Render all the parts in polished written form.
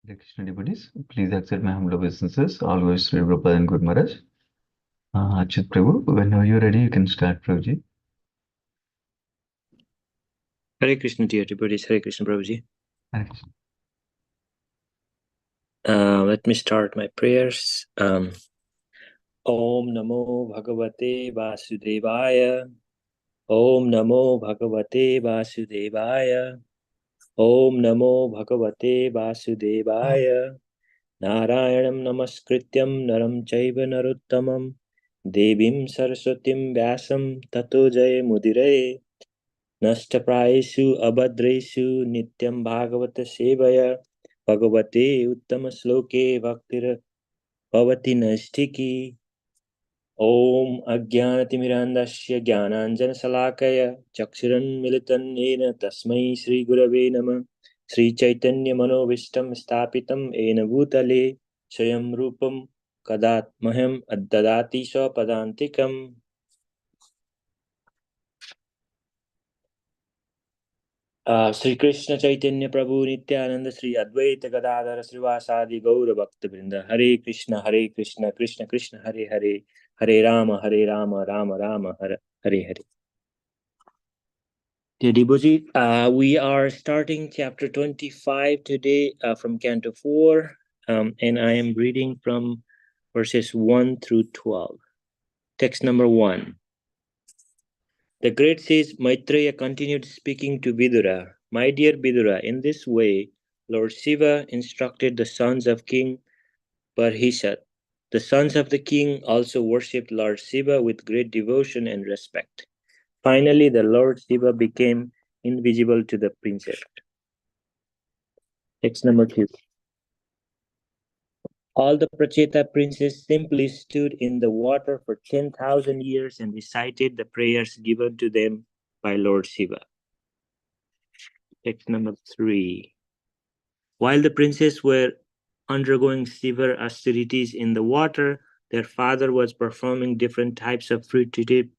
Hare Krishna devotees, please accept my humble obeisances. Always Sri Prabhupada and Good Maharaj. Achyut Prabhu, whenever you're ready, you can start, Prabhuji. Hare Krishna, dear devotees. Hare Krishna, Prabhuji. Hare Krishna. Let me start my prayers. Om Namo Bhagavate Vasudevaya. Om Namo Bhagavate Vasudevaya. Om Namo Bhagavate Vasudevaya. Narayanam Namaskrityam Naram Chaiva Naruttamam Devim Saraswatim Vyasam Tato Jaya Mudire Nashtaprayesu Abhadresu Nityam Bhagavata Sevaya Bhagavate Uttama Sloke Bhaktir Bhavati Nastiki Om Ajnanatimirandasya Jnananjana Chakshuran Militan Ena Tasmai Sri Gurave Namah Sri Chaitanya Manovistam Stapitam Ena Bhutale Swayam Rupam Kadat Maham Addadati Swapadantikam. Sri Krishna Chaitanya Prabhu Nityananda Sri Advaita Gadadhara Srivasadi Gaura Bhakta Vrinda Hare Krishna Krishna Krishna Hare Hare Hare Rama Rama Rama Hare Hare. Dear Deboji, we are starting chapter 25 today from Canto 4, and I am reading from verses 1 through 12. Text number 1. The great sage Maitreya continued speaking to Vidura. My dear Vidura, in this way, Lord Shiva instructed the sons of King Parhishat. The sons of the king also worshipped Lord Shiva with great devotion and respect. Finally, the Lord Shiva became invisible to the princess. Text number 2. All the Pracheta princes simply stood in the water for 10,000 years and recited the prayers given to them by Lord Shiva. Text number 3. While the princes were undergoing severe austerities in the water, their father was performing different types of fruitive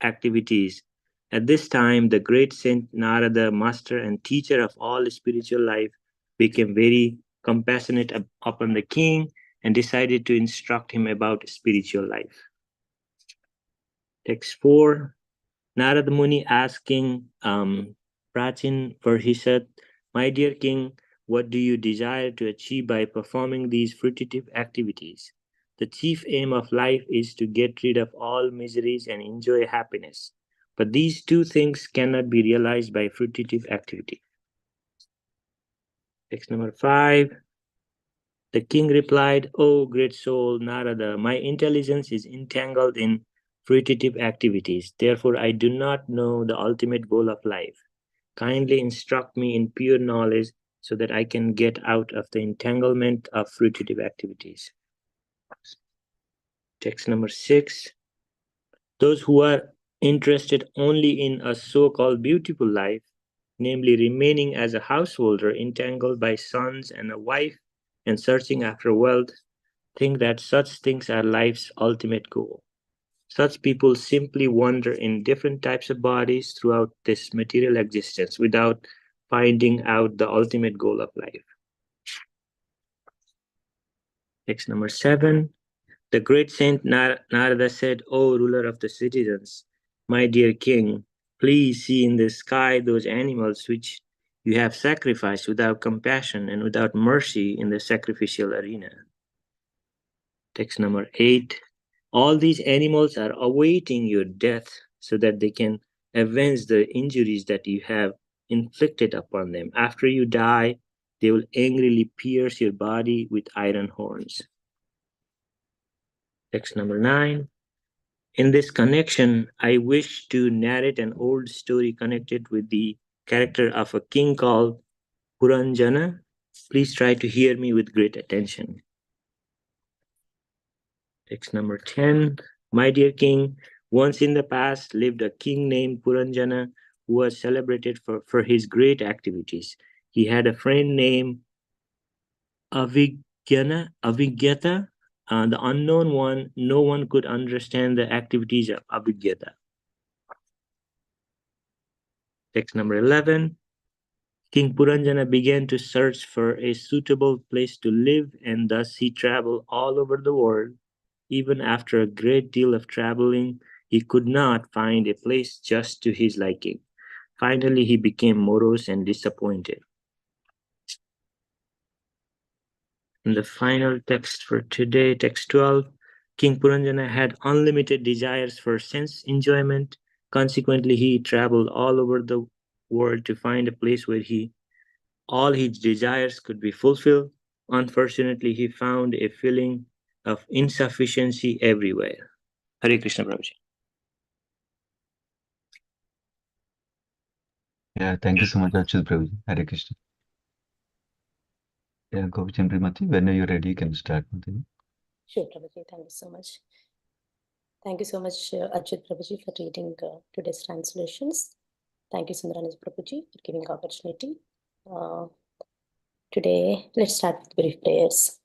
activities. At this time, the great Saint Narada, master and teacher of all spiritual life, became very compassionate upon the king and decided to instruct him about spiritual life. Text 4. Narada Muni asked King Prachin Parhishat, my dear king, what do you desire to achieve by performing these fruitive activities? The chief aim of life is to get rid of all miseries and enjoy happiness. But these two things cannot be realized by fruitive activity. Text number 5. The king replied, O great soul Narada, my intelligence is entangled in fruitive activities. Therefore, I do not know the ultimate goal of life. Kindly instruct me in pure knowledge so that I can get out of the entanglement of fruitive activities. Text number 6. Those who are interested only in a so-called beautiful life, namely remaining as a householder entangled by sons and a wife and searching after wealth, think that such things are life's ultimate goal. Such people simply wander in different types of bodies throughout this material existence without finding out the ultimate goal of life. Text number 7. The great Saint Narada said, O ruler of the citizens, my dear king, please see in the sky those animals which you have sacrificed without compassion and without mercy in the sacrificial arena. Text number 8. All these animals are awaiting your death so that they can avenge the injuries that you have inflicted upon them. After you die, they will angrily pierce your body with iron horns. Text number 9. In this connection, I wish to narrate an old story connected with the character of a king called Puranjana. Please try to hear me with great attention. Text number 10. My dear king, once in the past lived a king named Puranjana who was celebrated for his great activities. He had a friend named Avigyata, the unknown one. No one could understand the activities of Avigyata. Text number 11. King Puranjana began to search for a suitable place to live, and thus he traveled all over the world. Even after a great deal of traveling, he could not find a place just to his liking. Finally, he became morose and disappointed. And the final text for today, text 12, King Puranjana had unlimited desires for sense enjoyment. Consequently, he traveled all over the world to find a place where all his desires could be fulfilled. Unfortunately, he found a feeling of insufficiency everywhere. Hare Krishna Prabhuji. Yeah, thank you so much, Achut Prabhu. Hare Krishna. Yeah, Gopijana Primati, when are you ready, you can start. Sure, Prabhuji. Thank you so much. Thank you so much, Ajit Prabhuji, for reading today's translations. Thank you, Sundaranand Prabhuji, for giving opportunity. Today, let's start with brief prayers.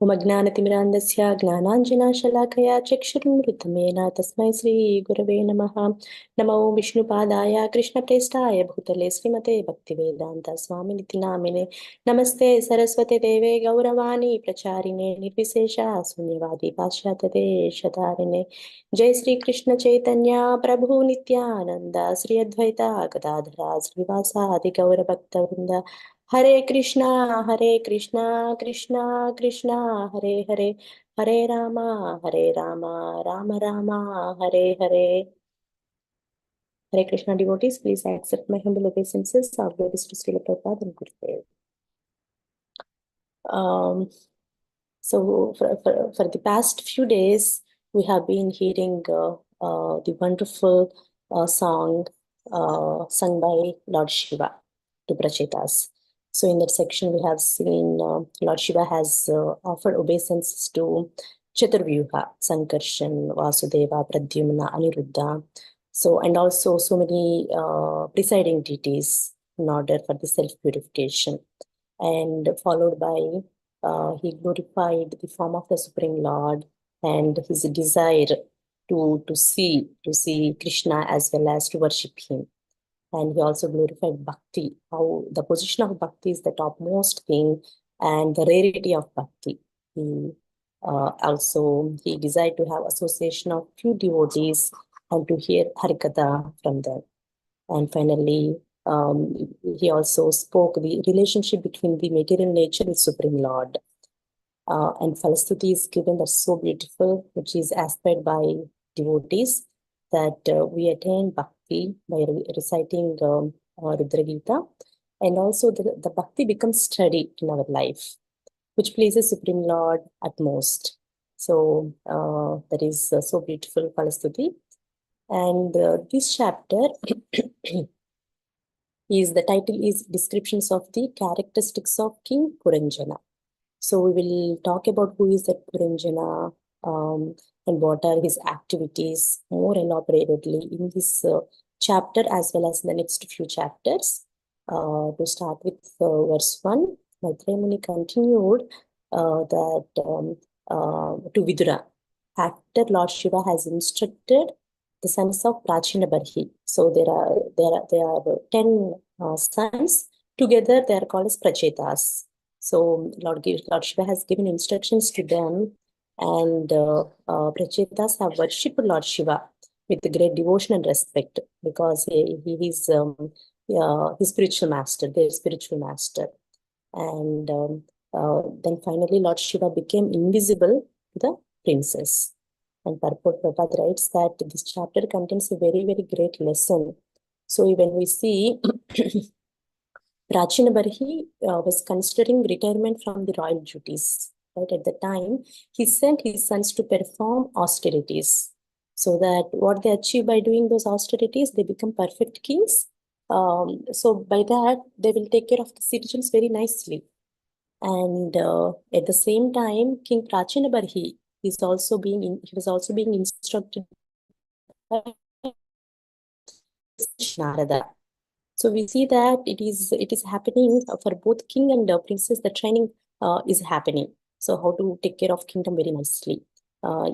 Umajnanatimirandasya Gnananjana Chakshurumritamena Tasmai Sri Gurave Namaha Namo Vishnupadaya Krishna Prestaya Bhutale Srimate Bhaktivedanta Swami Nitinamine Namaste Saraswate Deve Gauravani Pracharine Nirvisesha Sunyavadi Pashatate Shatarine Jai Sri Krishna Chaitanya Prabhu Nityananda Sri Advaita Gadadhara Srivasa Adi Gaura Bhakta Vrinda Hare Krishna, Krishna Krishna, Hare Hare, Hare Rama, Rama Rama, Hare Hare. Hare Krishna devotees, please accept my humble obeisances. Our glories to Srila Prabhupada and Gurudev. So for the past few days, we have been hearing the wonderful song sung by Lord Shiva to Prachetas. So in that section, we have seen Lord Shiva has offered obeisances to Chaturvyuha, Sankarshan, Vasudeva, Pradyumna, Aniruddha. So, and also so many presiding deities in order for the self-purification. And followed by he glorified the form of the Supreme Lord and his desire to see Krishna as well as to worship him. And he also glorified bhakti, how the position of bhakti is the topmost thing and the rarity of bhakti. He desired to have association of few devotees and to hear Harikatha from them. And finally, he also spoke the relationship between the material nature with Supreme Lord. And Falastuti is given that's so beautiful, which is aspired by devotees, that we attain bhakti by reciting Rudra Gita. And also the bhakti becomes steady in our life, which pleases Supreme Lord at most. So that is so beautiful, Falastuti. And this chapter the title is Descriptions of the Characteristics of King Puranjana. So we will talk about who is that Puranjana and what are his activities more elaborately in this chapter as well as in the next few chapters. To start with verse 1, Maitreya Muni continued that to Vidura, after Lord Shiva has instructed the sons of Prachina Barhi. So there are 10 sons. Together they are called as Prachetas. So Lord Shiva has given instructions to them, and Prachetas have worshipped Lord Shiva with great devotion and respect because he is his spiritual master, their spiritual master. And then finally Lord Shiva became invisible to the princess. And Purport Prabhupada writes that this chapter contains a very, very great lesson. So when we see Prachina Barhi was considering retirement from the royal duties. Right at the time, he sent his sons to perform austerities, so that what they achieve by doing those austerities, they become perfect kings. So by that, they will take care of the citizens very nicely. And at the same time, King Prachina Barhi is also he was also being instructed by Narada. So we see that it is happening for both king and princess. The training is happening. So how to take care of kingdom very nicely.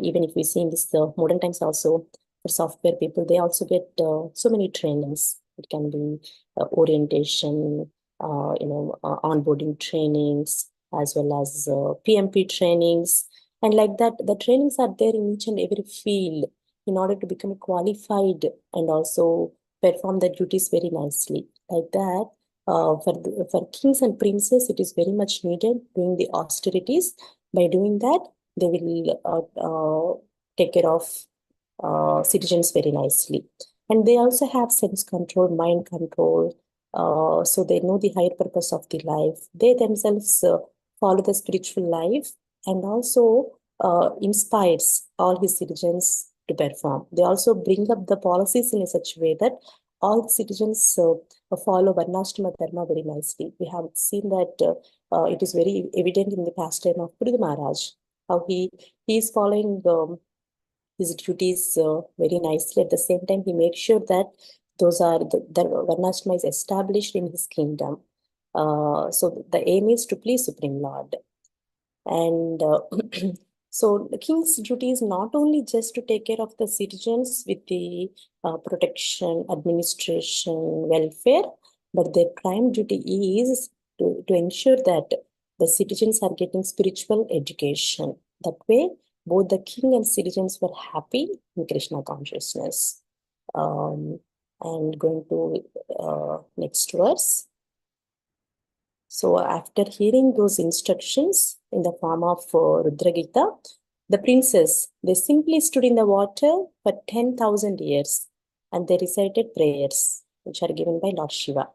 Even if we see in this modern times also, for software people, they also get so many trainings. It can be orientation, onboarding trainings, as well as PMP trainings. And like that, the trainings are there in each and every field in order to become qualified and also perform the duties very nicely. Like that, for kings and princes, it is very much needed doing the austerities. By doing that, they will take care of citizens very nicely. And they also have sense control, mind control. So they know the higher purpose of the life. They themselves follow the spiritual life and also inspires all his citizens to perform. They also bring up the policies in such a way that all the citizens follow Varnashrama Dharma very nicely. We have seen that it is very evident in the pastime of Puri Maharaj, how he is following his duties very nicely. At the same time, he makes sure that those are the Varnashrama is established in his kingdom. So the aim is to please Supreme Lord. And so the king's duty is not only just to take care of the citizens with the protection, administration, welfare, but their prime duty is to ensure that the citizens are getting spiritual education. That way, both the king and citizens were happy in Krishna consciousness. And going to next verse. So after hearing those instructions in the form of Rudra Gita, the princes, they simply stood in the water for 10,000 years and they recited prayers which are given by Lord Shiva.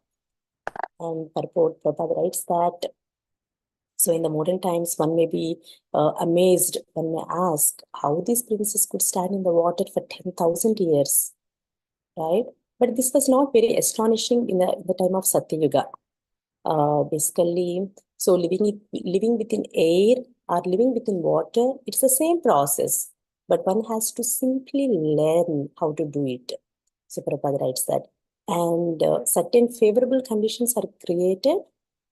And purport Prabhupada writes that, so in the modern times, one may be amazed, one may ask how these princes could stand in the water for 10,000 years, right? But this was not very astonishing in the time of Satya Yuga. Basically, so living within air or living within water, it's the same process, but one has to simply learn how to do it. So Prabhupada writes that, and certain favorable conditions are created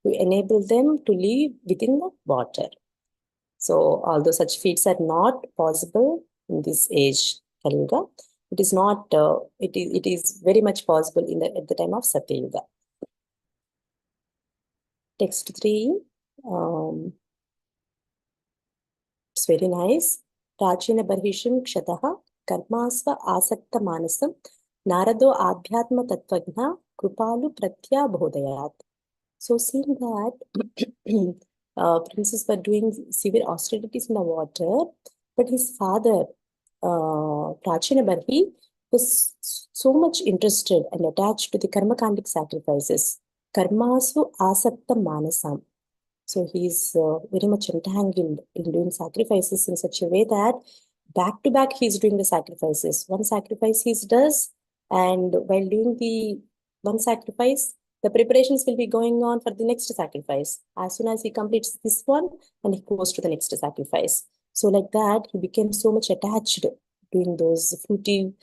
to enable them to live within the water. So although such feats are not possible in this age, Kali Yuga, it is not. It is very much possible at the time of Satya Yuga. Text 3, it's very nice. Prachina Barhishim Kshataha Karmasva Asakta Manasam Narado Adhyatma Tattvagna Krupalu Pratya Bodhayat. So seeing that princes were doing severe austerities in the water, but his father, Prachina Barhi, was so much interested and attached to the karmakandic sacrifices. Karmasu asakta manasam. So he is very much entangled in doing sacrifices in such a way that back to back he is doing the sacrifices. One sacrifice he does, and while doing the one sacrifice, the preparations will be going on for the next sacrifice. As soon as he completes this one, and he goes to the next sacrifice. So like that, he became so much attached doing those fruitive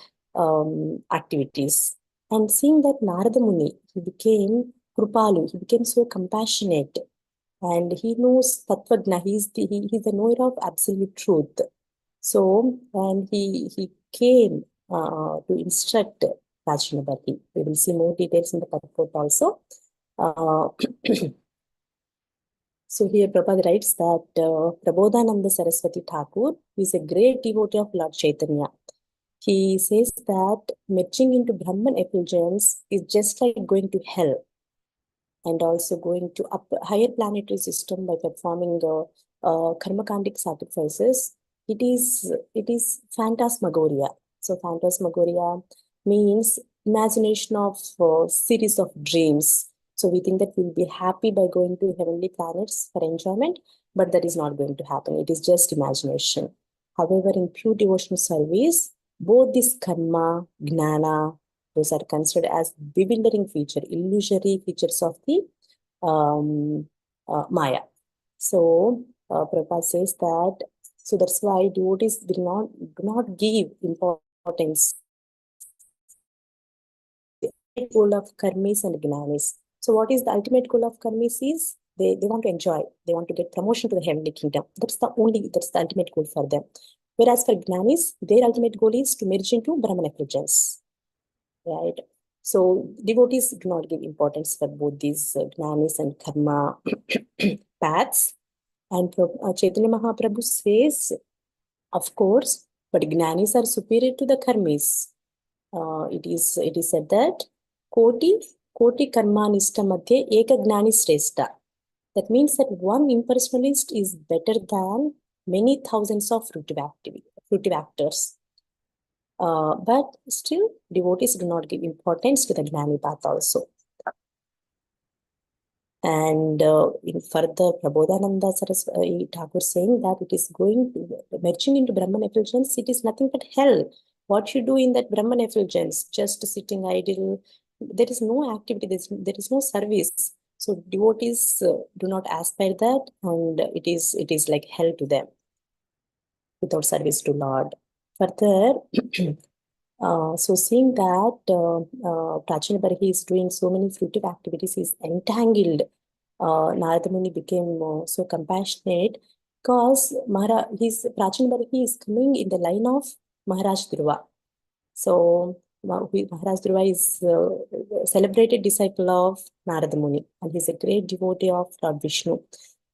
activities. And seeing that Narada Muni, he became Krupalu, he became so compassionate, and he knows Tattvagna, he's the knower of absolute truth. So, and he came to instruct Prachina Barhi. We will see more details in the purport also. So here Prabhupada writes that Prabodhananda Saraswati Thakur is a great devotee of Lord Chaitanya. He says that merging into Brahman effulgence is just like going to hell, and also going to higher planetary system by performing karmakandic sacrifices. It is phantasmagoria. So phantasmagoria means imagination of series of dreams. So we think that we'll be happy by going to heavenly planets for enjoyment, but that is not going to happen. It is just imagination. However, in pure devotional service, both this karma, gnana, those are considered as bewildering feature, illusory features of the Maya. So Prabhupada says that, so that's why devotees do not give importance to the goal of karmis and gnanis. So what is the ultimate goal of karmis is they want to enjoy, they want to get promotion to the heavenly kingdom. That's the ultimate goal for them. Whereas for gnanis, their ultimate goal is to merge into Brahman effulgence. Right. So devotees do not give importance for both these jnanis and karma paths. And Chaitanya Mahaprabhu says, of course, but jnanis are superior to the karmis. It is said that koti karmanishta madhye eka gnani shrestha. That means that one impersonalist is better than many thousands of fruitive actors. But still, devotees do not give importance to the gnani path also. And in further, Prabodhananda Saraswati Thakur saying that it is going to merging into Brahman effulgence, it is nothing but hell. What you do in that Brahman effulgence, just sitting idle, there is no activity, there is no service. So devotees do not aspire that, and it is like hell to them without service to Lord. Further, so seeing that Prachina Barhi is doing so many fruitive activities, he is entangled. Narada Muni became so compassionate because Prachina Barhi is coming in the line of Maharaj Dhruva. So Maharaj Dhruva is a celebrated disciple of Narada Muni, and he's a great devotee of Lord Vishnu.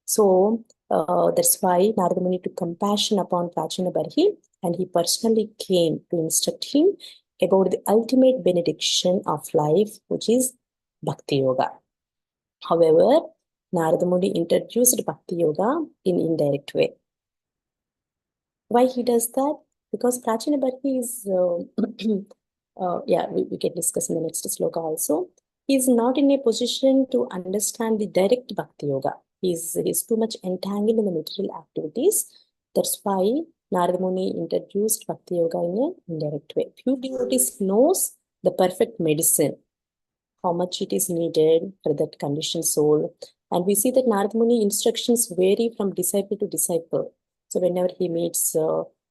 So that's why Narada Muni took compassion upon Prachina Barhi, and he personally came to instruct him about the ultimate benediction of life, which is Bhakti Yoga. However, Narada Muni introduced Bhakti Yoga in indirect way. Why he does that? Because Prachina Barhi is, we can discuss in the next sloka also. He is not in a position to understand the direct Bhakti Yoga. He's too much entangled in the material activities. That's why Narada Muni introduced Bhakti Yoga in an indirect way. Few devotees knows the perfect medicine, how much it is needed for that conditioned soul. And we see that Narada Muni instructions vary from disciple to disciple. So whenever he meets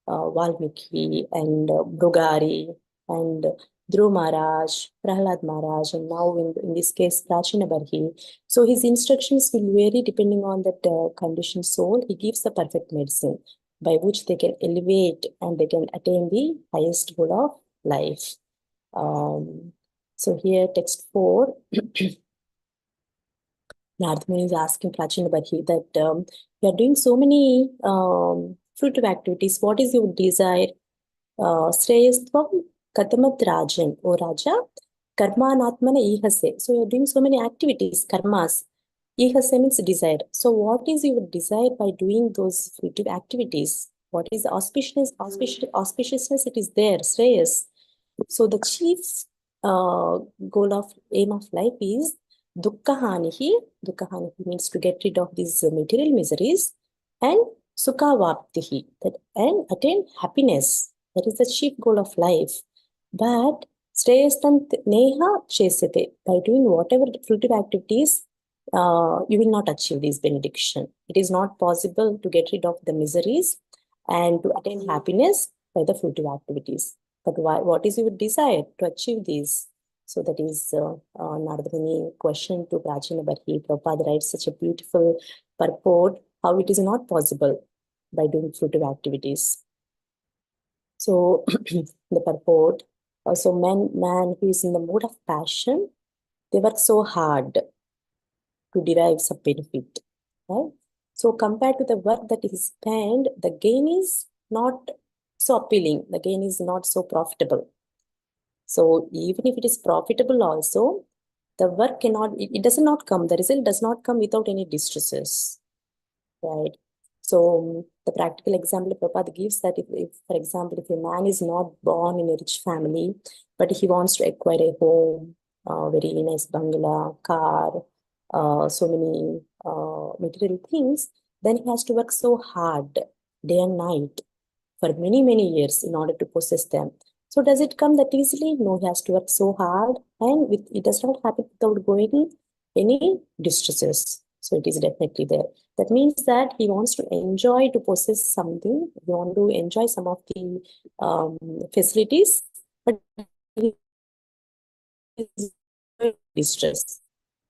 Valmiki and Brugari and Dhruv Maharaj, Prahlad Maharaj, and now in this case Prachina Barhi, so his instructions will vary depending on that conditioned soul. He gives the perfect medicine by which they can elevate and they can attain the highest goal of life. So here text 4, Narada Muni is asking Prachina Barhi that you are doing so many fruitive activities. What is your desire? Shreyastvam Katamat Rajan, O Raja, Karmanatmana Ihase. So you are doing so many activities, karmas. Ihase means desire. So what is your desire by doing those fruitive activities? What is the auspiciousness? It is there, Shreyas. So the chief aim of life is dukkahanihi. Dukkahanihi means to get rid of these material miseries, and sukhavaptihi, and attain happiness. That is the chief goal of life. But shreyastant neha chesate, by doing whatever fruitive activities, you will not achieve this benediction. It is not possible to get rid of the miseries and to attain happiness by the fruitive activities. But what is your desire to achieve these? So that is Narada Muni question to Prachina Barhi. Prabhupada writes such a beautiful purport, how it is not possible by doing fruitive activities. So the purport, so man who is in the mood of passion, they work so hard to derive some benefit, right? So compared to the work that is spent, the gain is not so appealing. The gain is not so profitable. So even if it is profitable also, the work it does not come, the result does not come without any distresses, right? So the practical example Prabhupada gives that if, for example, if a man is not born in a rich family, but he wants to acquire a home, very nice bungalow, car, so many material things, then he has to work so hard day and night for many, many years in order to possess them. So does it come that easily? No, he has to work so hard, and it does not happen without going any distresses. So it is definitely there. That means that he wants to enjoy to possess something. He wants to enjoy some of the facilities, but he is distress.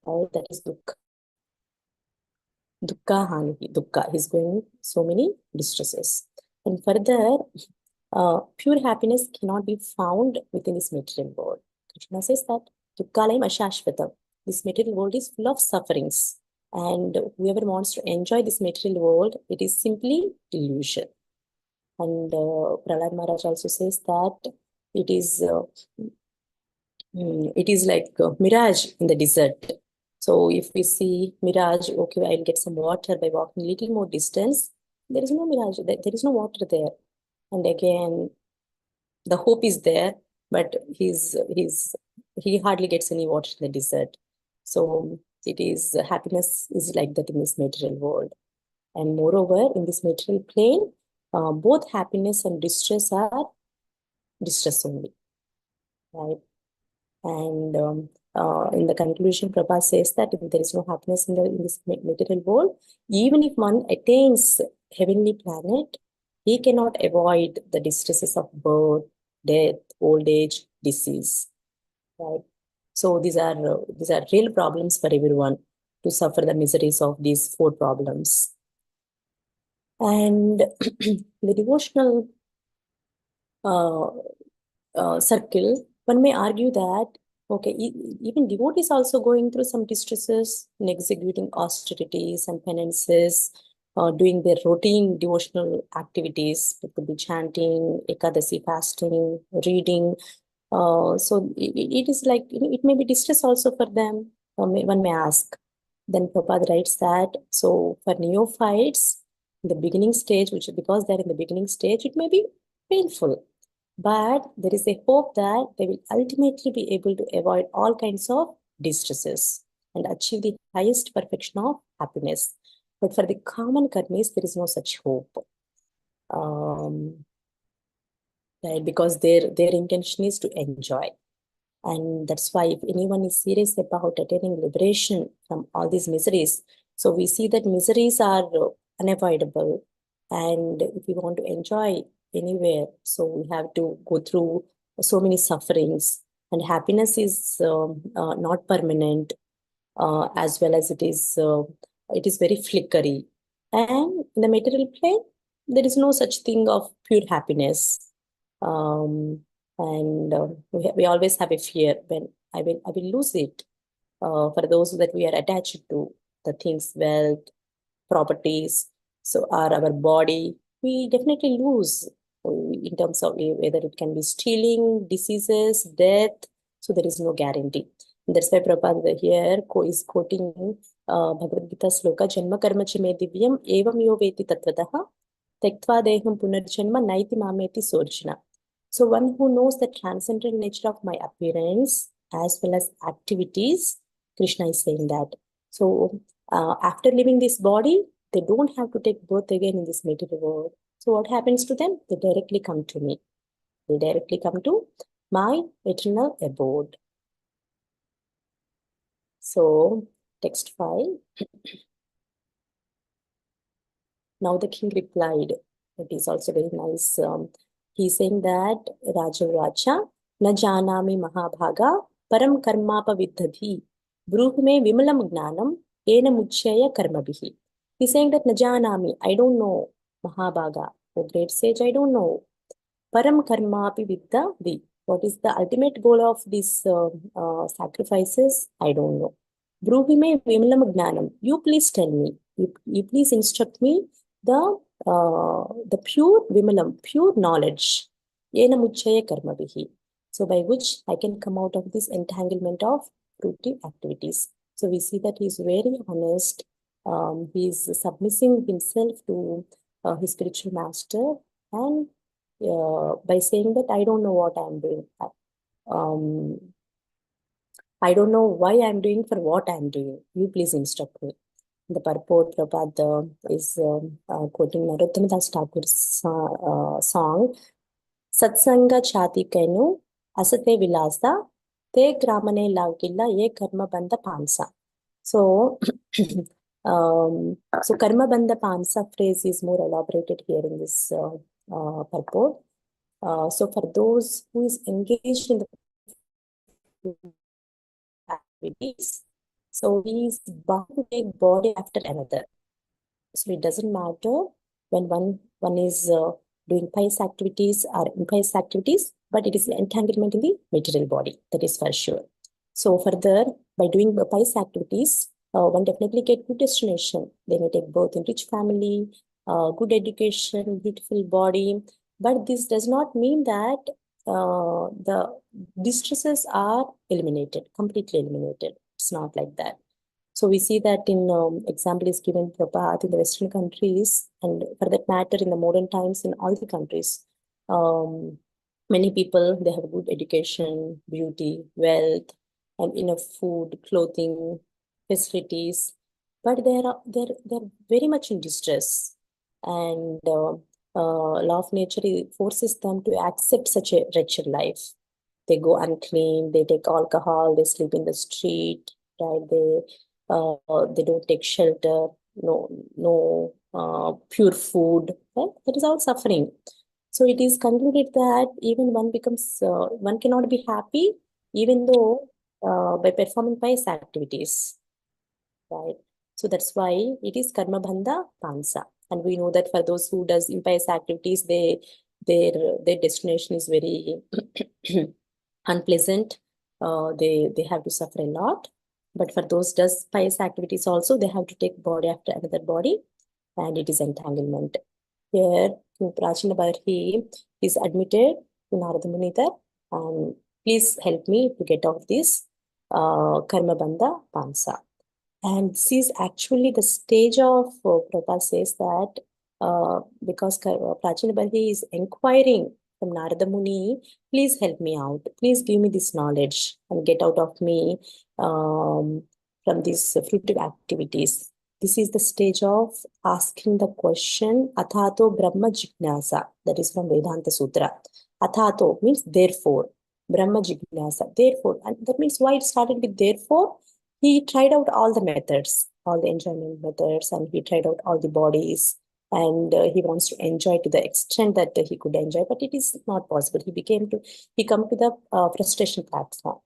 Right? That is dukkha. Dukkha hanihi. Dukkha. He's going so many distresses. And further, pure happiness cannot be found within this material world. Krishna says that Dukkalayam ashashvatam. This material world is full of sufferings. And whoever wants to enjoy this material world, it is simply illusion. And Prahlad Maharaj also says that it is like a mirage in the desert. So if we see mirage, okay, I'll get some water by walking a little more distance. There is no mirage, there is no water there. And again, the hope is there, but he hardly gets any water in the desert. So it is happiness is like that in this material world. And moreover, in this material plane, both happiness and distress are distress only, right? And in the conclusion, Prabhupada says that if there is no happiness in this material world, even if one attains heavenly planet, he cannot avoid the distresses of birth, death, old age, disease, right? So these are real problems for everyone to suffer the miseries of these 4 problems. And the devotional circle, one may argue that, okay, even devotees also going through some distresses in executing austerities and penances, doing their routine devotional activities. It could be chanting, Ekadasi fasting, reading. So it is like, it may be distress also for them, one may ask. Then Prabhupada writes that, so for neophytes, in the beginning stage, because they're in the beginning stage, it may be painful. But there is a hope that they will ultimately be able to avoid all kinds of distresses and achieve the highest perfection of happiness. But for the common karmis, there is no such hope. Right? Because their intention is to enjoy. And that's why if anyone is serious about attaining liberation from all these miseries, so we see that miseries are unavoidable. And if we want to enjoy anywhere, so we have to go through so many sufferings. And happiness is not permanent, as well as it is very flickery. And in the material plane, there is no such thing of pure happiness. And we always have a fear when I will lose it. For those that we are attached to, the things, wealth, properties, so our body, we definitely lose in terms of whether it can be stealing, diseases, death. So there is no guarantee. And that's why Prabhupada here is quoting Bhagavad Gita sloka, Janma karma cha me divyam evam yo veti tatvataha tektva deham punarjanma naiti mameti sorjana. So one who knows the transcendental nature of my appearance as well as activities, Krishna is saying that. So after leaving this body, they don't have to take birth again in this material world. So what happens to them? They directly come to me. They directly come to my eternal abode. So text 5. Now the king replied. It is also very nice. He's saying that Raja Raja, na janami mahabhaga param karmapa viddhati bruhme vimalam gnanam ena muchaya karmabhihi. He's saying that na janami, I don't know, mahabhaga, the great sage, I don't know. Param karmapi viddhati. What is the ultimate goal of these sacrifices? I don't know. Bruhime vimalam gnanam. You please tell me. You please instruct me the pure vimalam, pure knowledge. Yena muchaya karmabhihi. So by which I can come out of this entanglement of fruitive activities. So we see that he is very honest. He is submitting himself to his spiritual master, and by saying that I don't know what I'm doing. I don't know why I'm doing for what I'm doing. You please instruct me. The purport Prabhupada is quoting Narottama Das Thakur's song, Satsanga Chati Kainu, Asate Vilasa, Te Gramane Lavgilla, Ye Karma Banda Pansa. So, so Karma Banda Pansa phrase is more elaborated here in this purport. So for those who is engaged in the activities, so he is bound to take body after another. So it doesn't matter when one is doing pious activities or impious activities, but it is an entanglement in the material body, that is for sure. So further, by doing pious activities, one definitely get good destination. They may take birth in rich family, good education, beautiful body. But this does not mean that the distresses are eliminated, completely eliminated. It's not like that. So we see that in example is given Prabhat in the Western countries, and for that matter in the modern times in all the countries. Many people, they have good education, beauty, wealth, and enough food, clothing, facilities, but they're very much in distress, and law of nature forces them to accept such a wretched life. They go unclean, they take alcohol, they sleep in the street, right? They don't take shelter, no pure food, right? That is all suffering. So it is concluded that even one cannot be happy even though by performing pious activities, right? So that's why it is karma bandha pansa. And we know that for those who does impious activities, their destination is very unpleasant. They have to suffer a lot. But for those does pious activities also, they have to take body after another body, and it is entanglement. Here, Prachina Barhi is admitted to Narada Munita, and please help me to get out this karma bandha pansa. And this is actually the stage of Prabhupada says that because Prachina Barhi is inquiring from Narada Muni, please help me out. Please give me this knowledge and get out of me from these fruitive activities. This is the stage of asking the question, Athato Brahma Jignasa. That is from Vedanta Sutra. Athato means therefore. Brahma Jignasa. Therefore. And that means why it started with therefore? He tried out all the methods, all the enjoyment methods, and he tried out all the bodies. And he wants to enjoy to the extent that he could enjoy, but it is not possible. He come to the frustration platform.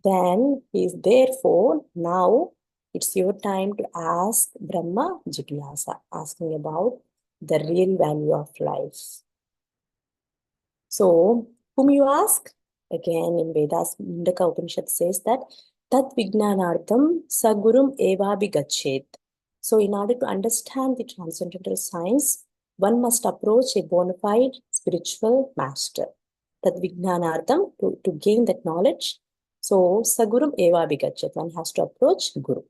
Then he is therefore now it's your time to ask Brahma Jignasa, asking about the real value of life. So, whom you ask? Again, in Vedas, Mundaka Upanishad says that Tat Vijnanartham Sagurum Evabi Gachet. So, in order to understand the transcendental science, one must approach a bona fide spiritual master. Tat Vijnanartham, to gain that knowledge. So, Sagurum Evabi Gachet. One has to approach Guru.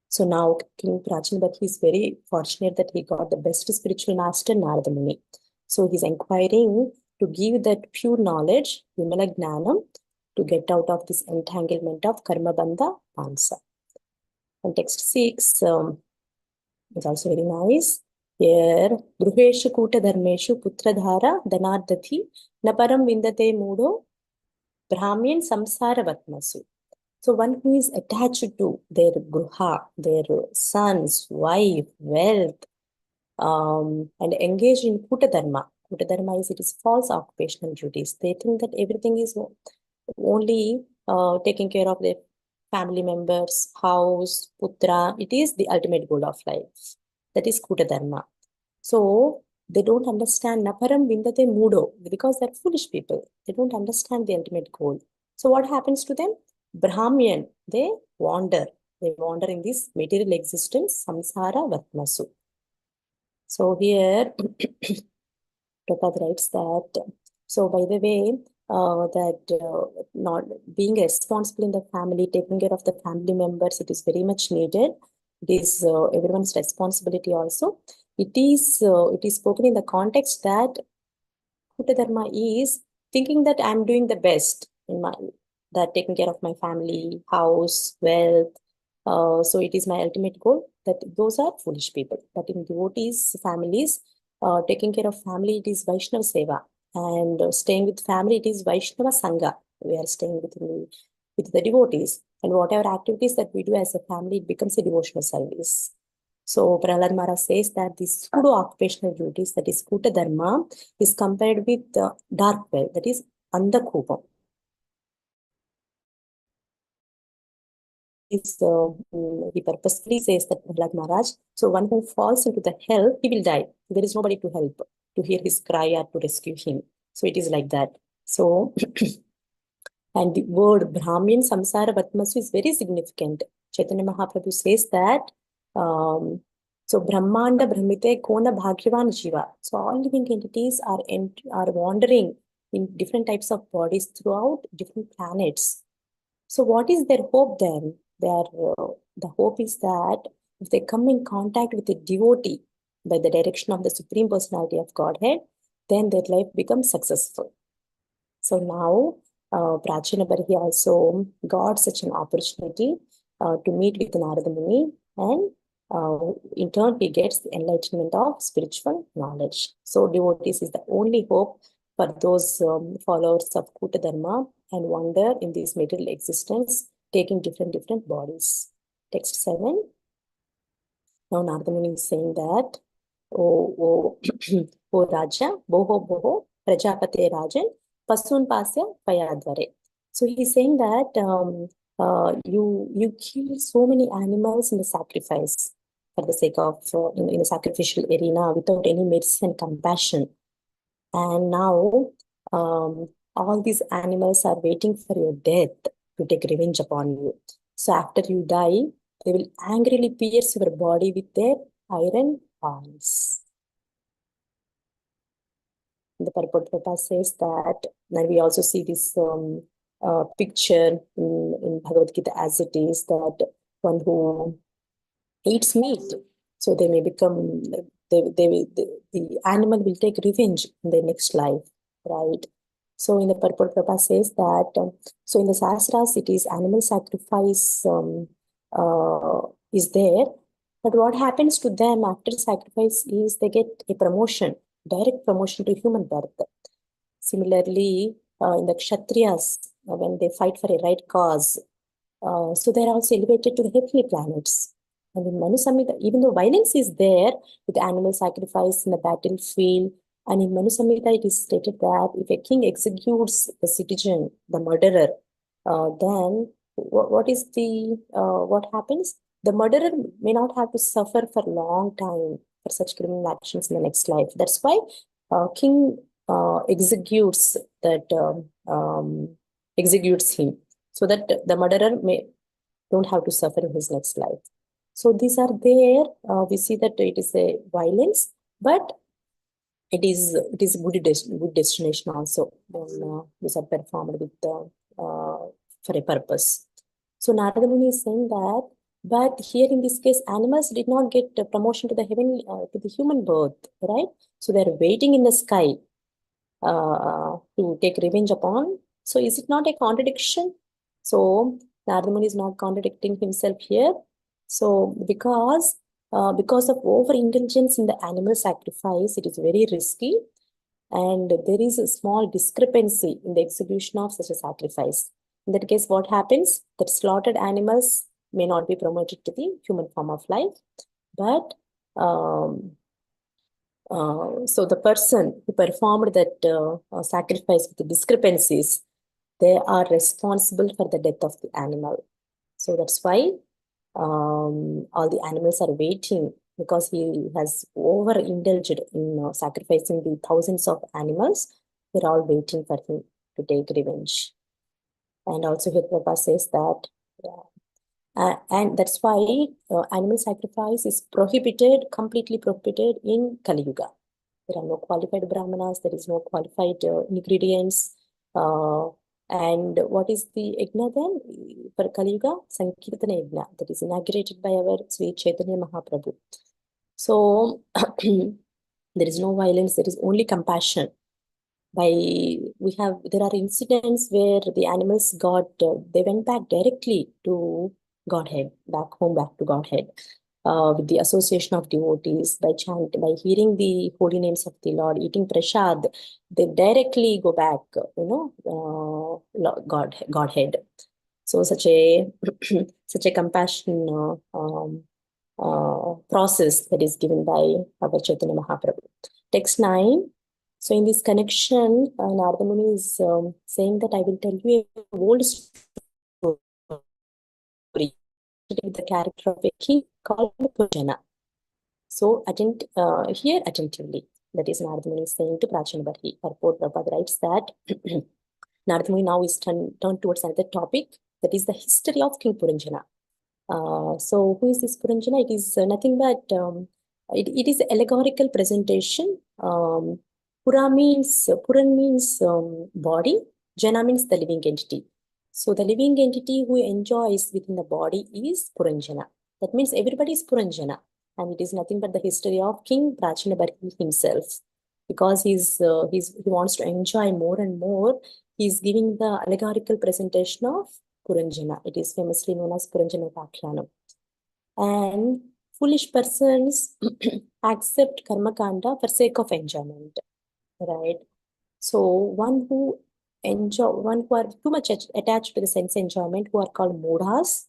So now King Prachin, but he's very fortunate that he got the best spiritual master, Narada Muni. So he's inquiring to give that pure knowledge, Vimala Gnanam, to get out of this entanglement of Karma Bandha Pansa. And text 6 is also very nice. Here, Gruheshu Kuta Dharmeshu Putradhara Dhanardati Naparam Vindate Mudo Brahmin Samsara Vatmasu. So one who is attached to their gruha, their sons, wife, wealth, and engaged in Kuta Dharma. Kuta Dharma is, it is false occupational duties. They think that everything is only taking care of their family members, house, putra. It is the ultimate goal of life. That is Kuta Dharma. So they don't understand Naparam Vindate Mudo because they're foolish people. They don't understand the ultimate goal. So what happens to them? Brahmian, they wander. They wander in this material existence, samsara vatmasu. So here, Prabhupada writes that, so by the way, not being responsible in the family, taking care of the family members, it is very much needed. It is everyone's responsibility also. It is spoken in the context that Kuta Dharma is thinking that I'm doing the best in that taking care of my family, house, wealth. So it is my ultimate goal. That those are foolish people. But in devotees, families, taking care of family, it is Vaishnava Seva. And staying with family, it is Vaishnava Sangha. We are staying with the devotees. And whatever activities that we do as a family, it becomes a devotional service. So Prahlad Maharaj says that these pseudo-occupational duties, that is Kuta Dharma, is compared with the dark well, that is Andhakupam. He purposefully says that Prahlad Maharaj, so one who falls into the hell, he will die. There is nobody to help, to hear his cry or to rescue him. So it is like that. So And the word Brahmin Samsara Vatmasu is very significant. Chaitanya Mahaprabhu says that, so Brahmanda Brahmite Kona Bhagyavan Jiva. So all living entities are wandering in different types of bodies throughout different planets. So what is their hope then? The hope is that if they come in contact with a devotee by the direction of the Supreme Personality of Godhead, then their life becomes successful. So now, Prachina Barhi also got such an opportunity to meet with Narada Muni, and in turn he gets the enlightenment of spiritual knowledge. So devotees is the only hope for those followers of Kuta Dharma and wander in this material existence, taking different bodies. Text 7. Now Narada Muni is saying that, O Raja, Boho, Prajapate Rajan, Pasun Pasya Payadvare. So he's saying that you kill so many animals in the sacrifice for the sake of in a sacrificial arena without any mercy and compassion. And now all these animals are waiting for your death to take revenge upon you. So after you die, they will angrily pierce your body with their iron horns. The purport Papa says that, and we also see this picture in Bhagavad Gita as it is, that one who eats meat, so they may become, the animal will take revenge in their next life, right? So in the purport Prabha says that, so in the Sastras, it is animal sacrifice is there, but what happens to them after sacrifice is they get a promotion, direct promotion to human birth. Similarly, in the Kshatriyas, when they fight for a right cause, so they're also elevated to the heavenly planets. And in Manu Samhita, even though violence is there with animal sacrifice in the battlefield, and in Manu Samhita it is stated that if a king executes the citizen, the murderer, then what happens? The murderer may not have to suffer for a long time for such criminal actions in the next life. That's why king executes him, so that the murderer don't have to suffer in his next life. So these are there. We see that it is a violence, but it is good destination also. These are performed with for a purpose. So Narada Muni is saying that, but here in this case, animals did not get promotion to the heaven, to the human birth, right? So they are waiting in the sky to take revenge upon. So is it not a contradiction? So Narada Muni is not contradicting himself here. So because of overindulgence in the animal sacrifice, it is very risky, and there is a small discrepancy in the execution of such a sacrifice. In that case, what happens? That slaughtered animals may not be promoted to the human form of life, but so the person who performed that sacrifice with the discrepancies, they are responsible for the death of the animal. So that's why all the animals are waiting, because he has overindulged in sacrificing the thousands of animals. They're all waiting for him to take revenge. And also here Prabhupada says that, and that's why animal sacrifice is completely prohibited in Kali Yuga. There are no qualified brahmanas, there is no qualified ingredients. And what is the yajna then for Kali Yuga? Sankirtana yajna, that is inaugurated by our Sri Chaitanya Mahaprabhu. So there is no violence, there is only compassion. There are incidents where the animals they went back directly to Godhead, back to Godhead, with the association of devotees, by hearing the holy names of the Lord, eating prasad, they directly go back, Godhead. So such a compassion process that is given by our Chaitanya Mahaprabhu. Text 9. So in this connection, Narada Muni is saying that I will tell you a old story with the character of a king called Gopijana. So hear attentively. That is Narada Muni saying to Prachina Barhi. Purport Prabhupada writes that Narada Muni now is turned towards another topic, that is the history of King Puranjana. So who is this Puranjana? It is nothing but it is allegorical presentation. Puran means body. Jana means the living entity. So the living entity who enjoys within the body is Puranjana. That means everybody is Puranjana, and it is nothing but the history of King Prachinabarhi himself, because he wants to enjoy more and more. He's giving the allegorical presentation of Puranjana. It is famously known as Puranjana Upakhyanam. And foolish persons accept karmakanda for sake of enjoyment, right? So one who are too much attached to the sense enjoyment, who are called mudhas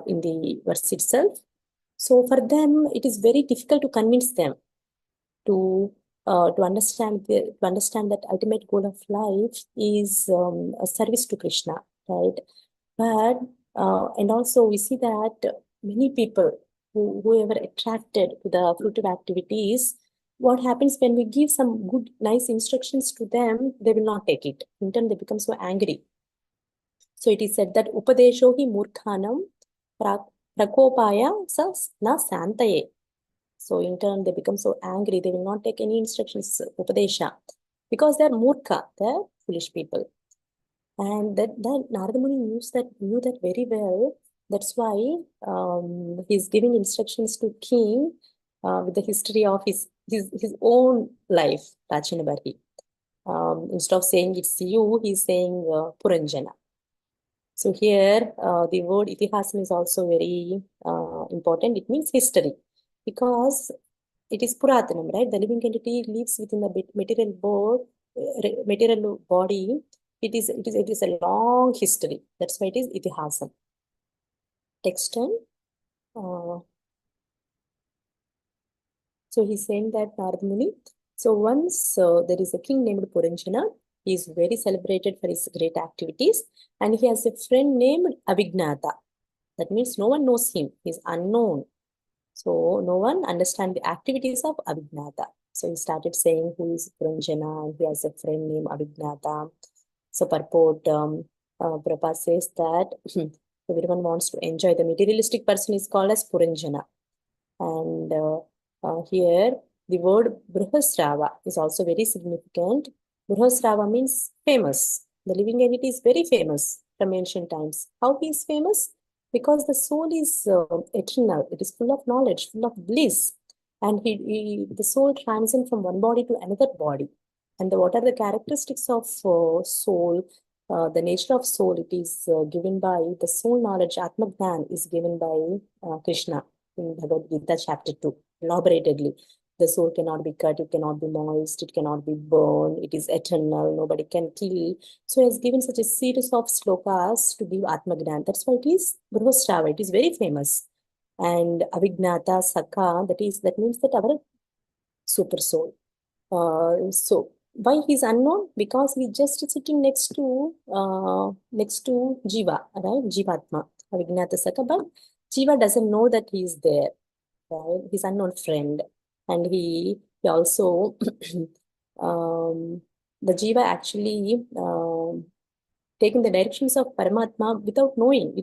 in the verse itself. So for them, it is very difficult to convince them to understand that ultimate goal of life is a service to Krishna, right? But and also we see that many people who are attracted to the fruitive activities, what happens when we give some good, nice instructions to them, they will not take it. In turn, they become so angry. So it is said that upadesho hi murkhanam prakopaya sa na santaye. So in turn, they become so angry, they will not take any instructions, upadesha, because they are murkha, they are foolish people. And that Narada Muni knew that very well. That's why he's giving instructions to king with the history of his own life, Prachinabarhi. Instead of saying it's you, he's saying Puranjana. So here, the word itihasam is also very important. It means history, because it is Puratanam, right? The living entity lives within the material body. It is a long history. That's why it is itihasam. Text 10. So he's saying that Narada Muni. So once there is a king named Puranjana. He is very celebrated for his great activities, and he has a friend named Avignata. That means no one knows him. He is unknown. So no one understands the activities of Avignata. So he started saying who is Puranjana, and he has a friend named Avignata. So purport, Prabhupada says that everyone wants to enjoy. The materialistic person is called as Puranjana. And here the word Brihasrava is also very significant. Brihasrava means famous. The living entity is very famous from ancient times. How he is famous? Because the soul is eternal. It is full of knowledge, full of bliss. And the soul transcends from one body to another body. And what are the characteristics of soul? The nature of soul, it is given by the soul knowledge. Atma Gnan is given by Krishna in Bhagavad Gita chapter 2, elaboratedly. The soul cannot be cut, it cannot be moist, it cannot be burned, it is eternal, nobody can kill. So he has given such a series of slokas to give Atmagnan. That's why it is Brihasrava, it is very famous. And Avignata Sakha, that means that our super soul. So why he's unknown? Because he's just sitting next to Jiva, right? Jivatma, Avignata Sakha, but Jiva doesn't know that he's there, right? He's unknown friend. And he also the Jiva actually taking the directions of Paramatma without knowing.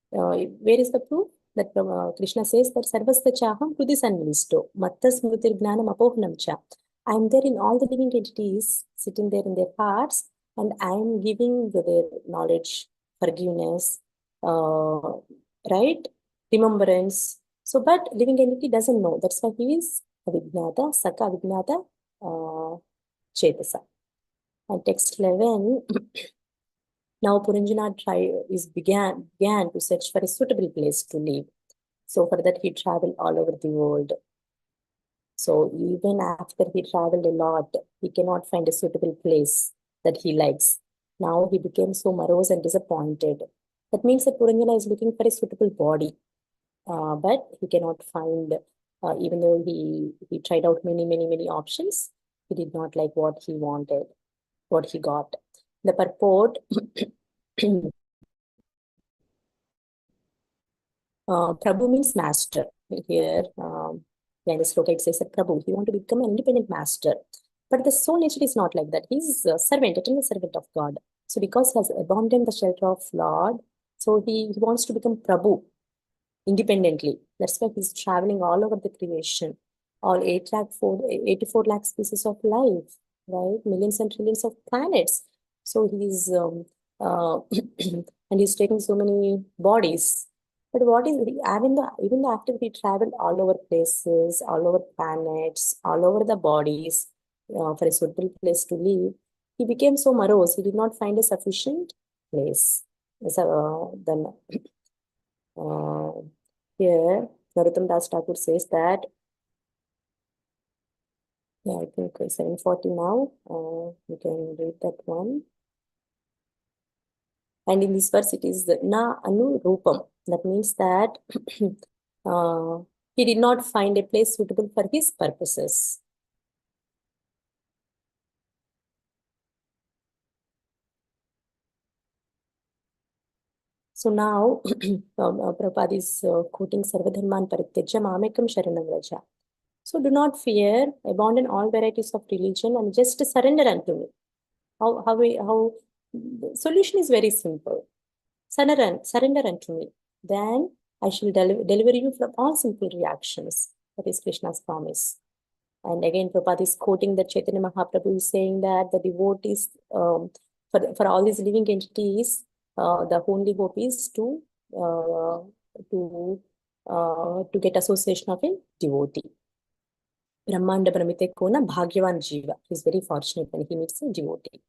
Where is the proof? That Krishna says that Sarvasya Chaham Hrudi Sanvisto, Mattas Mritir Gnanam Apohanam Cha. I am there in all the living entities, sitting there in their hearts, and I am giving their knowledge, forgiveness, right? Remembrance. So, but living entity doesn't know. That's why he is Avignata, Saka Avignata, Chetasa. And text 11. Now Puranjana began to search for a suitable place to live. So for that he traveled all over the world. So even after he traveled a lot, he cannot find a suitable place that he likes. Now he became so morose and disappointed. That means that Puranjana is looking for a suitable body, but he cannot find, even though he tried out many options, he did not like what he wanted, what he got. The purport Prabhu means master. Here, in the sloka it says that Prabhu, he want to become an independent master. But the soul nature is not like that. He's a servant, eternal servant of God. So because he has abandoned the shelter of Lord, so he wants to become Prabhu independently. That's why he's traveling all over the creation, all 84 lakh species of life, right? Millions and trillions of planets. So he's and he's taking so many bodies. But what is even though after he traveled all over places, all over planets, all over the bodies, for a suitable place to live, he became so morose. He did not find a sufficient place. So then here, Narottam Das Thakur says that, yeah, I think 740 now. You can read that one. And in this verse, it is the Na Anu Rupam. That means that he did not find a place suitable for his purposes. So now, Prabhupada is quoting Sarvadharman Parityajya Mamekam Sharanam Vraja. So do not fear, abandon all varieties of religion and just surrender unto me. How the solution is very simple. Surrender unto me. Then I shall deliver you from all sinful reactions. That is Krishna's promise. And again, Prabhupada is quoting that Chaitanya Mahaprabhu is saying that the devotees, for all these living entities, the only hope is to get association of a devotee. Brahmanda Brahmite Kona Bhagyavan Jiva. He is very fortunate when he meets a devotee.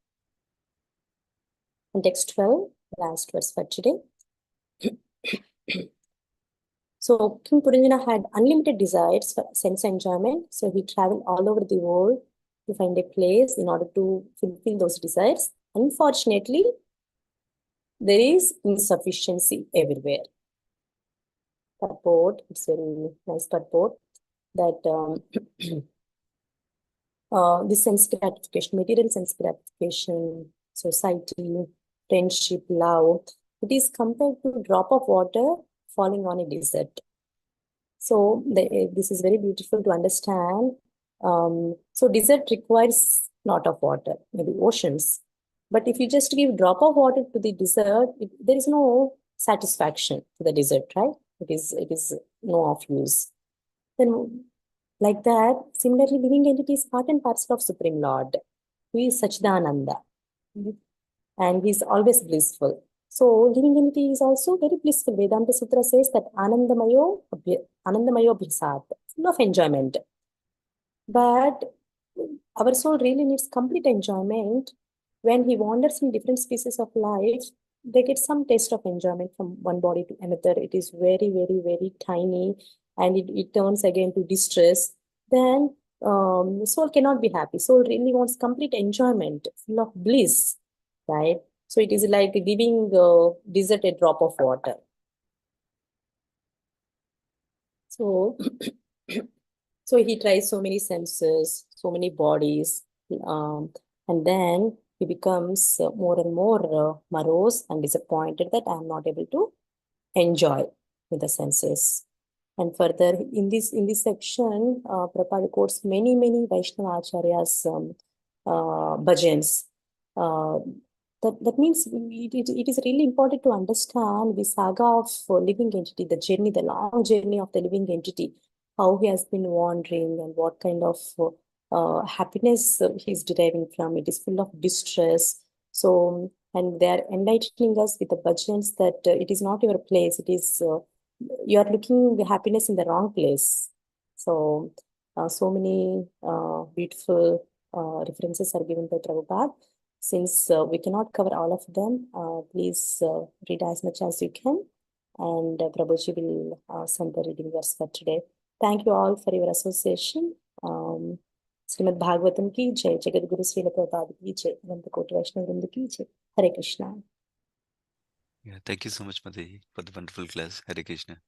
And text 12, last verse for today. So King Puranjana had unlimited desires for sense enjoyment. So he traveled all over the world to find a place in order to fulfill those desires. Unfortunately, there is insufficiency everywhere. Purport, it's very nice purport that this sense gratification, material sense gratification, society, friendship, love, it is compared to a drop of water falling on a desert. So this is very beautiful to understand. So desert requires lot of water, maybe oceans. But if you just give drop of water to the desert, there is no satisfaction to the desert, right? It is no of use. Then like that, similarly, living entity is part and parcel of Supreme Lord, who is Sachidananda. And he is always blissful. So living entity is also very blissful. Vedanta Sutra says that Anandamayo Bhisat, full of enjoyment. But our soul really needs complete enjoyment. When he wanders in different species of life, they get some taste of enjoyment from one body to another. It is very, very, very tiny, and it turns again to distress. Then soul cannot be happy. Soul really wants complete enjoyment, full of bliss, right? So it is like giving desert a drop of water. So, so he tries so many senses, so many bodies, and then he becomes more and more morose and disappointed that I am not able to enjoy with the senses. And further, in this section, Prabhupada quotes many Vaishnava Acharyas bhajans. That means it is really important to understand the saga of living entity, the journey, the long journey of the living entity, how he has been wandering and what kind of happiness he's deriving from. It is full of distress. So, and they are enlightening us with the bhajans that it is not your place. It is you are looking the happiness in the wrong place. So, so many beautiful references are given by Prabhupada. Since we cannot cover all of them, please read as much as you can. And Prabhuji will send the reading verse for today. Thank you all for your association. Srimad Bhagavatam ki jai, Jagat Guru Srila Prabhupada ki jai, Ananta Koti Vaishnava Vrinda ki jai. Hare Krishna. Yeah, thank you so much, Mataji, for the wonderful class. Hare Krishna.